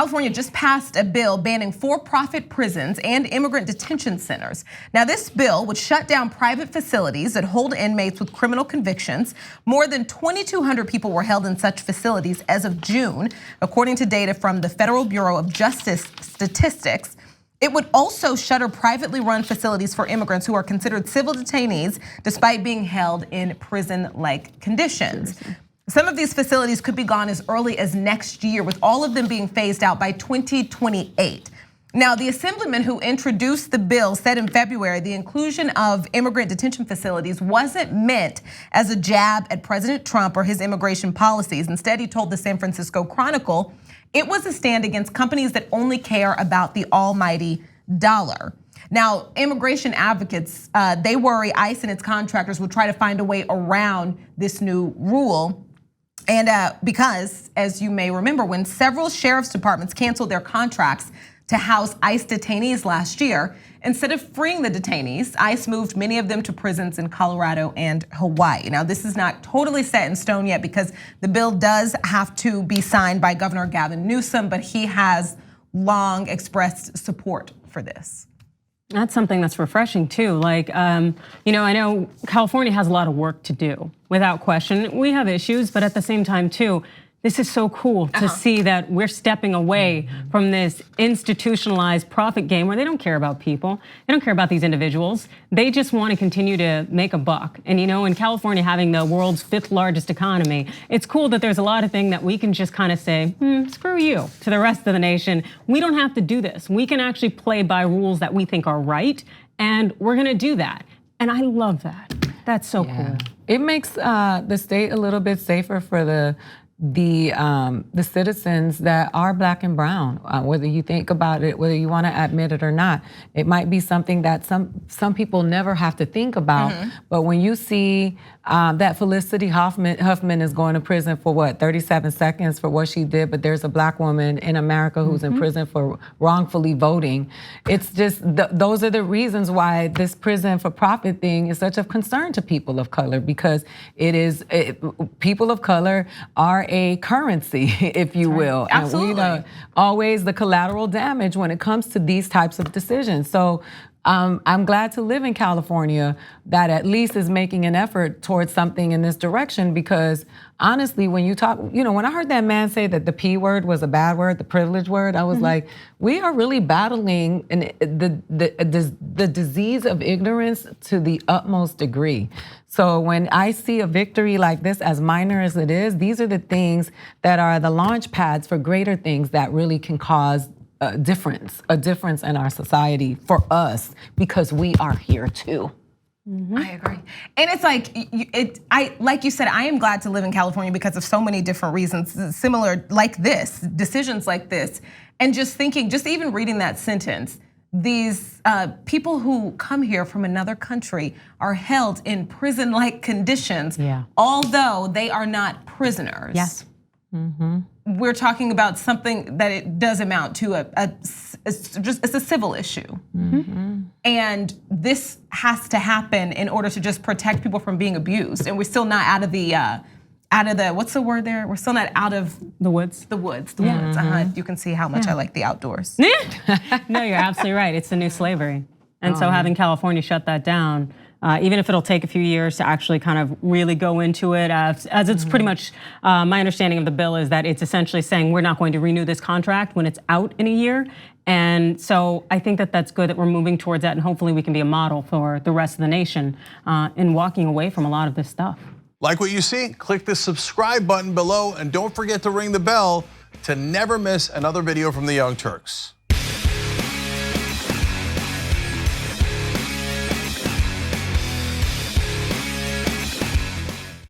California just passed a bill banning for-profit prisons and immigrant detention centers. Now, this bill would shut down private facilities that hold inmates with criminal convictions. More than 2,200 people were held in such facilities as of June, according to data from the Federal Bureau of Justice Statistics. It would also shutter privately run facilities for immigrants who are considered civil detainees despite being held in prison-like conditions. Some of these facilities could be gone as early as next year, with all of them being phased out by 2028. Now, the assemblyman who introduced the bill said in February the inclusion of immigrant detention facilities wasn't meant as a jab at President Trump or his immigration policies. Instead, he told the San Francisco Chronicle it was a stand against companies that only care about the almighty dollar. Now, immigration advocates, they worry ICE and its contractors will try to find a way around this new rule. And because, as you may remember, when several sheriff's departments canceled their contracts to house ICE detainees last year, instead of freeing the detainees, ICE moved many of them to prisons in Colorado and Hawaii. Now, this is not totally set in stone yet because the bill does have to be signed by Governor Gavin Newsom, but he has long expressed support for this. That's something that's refreshing too. Like, I know California has a lot of work to do, without question. We have issues, but at the same time too, this is so cool to see that we're stepping away from this institutionalized profit game where they don't care about people. They don't care about these individuals. They just want to continue to make a buck. And in California having the world's 5th largest economy, it's cool that there's a lot of things that we can just kind of say, screw you, to the rest of the nation. We don't have to do this. We can actually play by rules that we think are right, and we're gonna do that. And I love that. That's so cool. It makes the state a little bit safer for the citizens that are black and brown, whether you think about it, whether you want to admit it or not. It might be something that some people never have to think about. But when you see that Felicity Huffman is going to prison for 37 seconds for what she did, but there's a black woman in America who's in prison for wrongfully voting. It's just those are the reasons why this prison for profit thing is such a concern to people of color, because people of color are a currency, if you will. Absolutely. And always the collateral damage when it comes to these types of decisions. So I'm glad to live in California that at least is making an effort towards something in this direction, because honestly, when you talk, when I heard that man say that the P word was a bad word, the privilege word, I was like, we are really battling the disease of ignorance to the utmost degree. So when I see a victory like this, as minor as it is, these are the things that are the launch pads for greater things that really can cause a difference in our society for us, because we are here too. I agree. And it's like you said, I am glad to live in California because of so many different reasons, similar like this, decisions like this. And just thinking, just even reading that sentence, these people who come here from another country are held in prison-like conditions, although they are not prisoners. Yes. We're talking about something that it does amount to it's a civil issue. And this has to happen in order to just protect people from being abused. And we're still not out of the what's the word there? We're still not out of the woods. The woods. You can see how much I like the outdoors. No, you're absolutely right. It's the new slavery. And so having California shut that down, even if it'll take a few years to actually kind of really go into it, as it's pretty much, my understanding of the bill is that it's essentially saying we're not going to renew this contract when it's out in a year. And so I think that that's good that we're moving towards that, and hopefully we can be a model for the rest of the nation in walking away from a lot of this stuff. Like what you see? Click the subscribe button below, and don't forget to ring the bell to never miss another video from the Young Turks.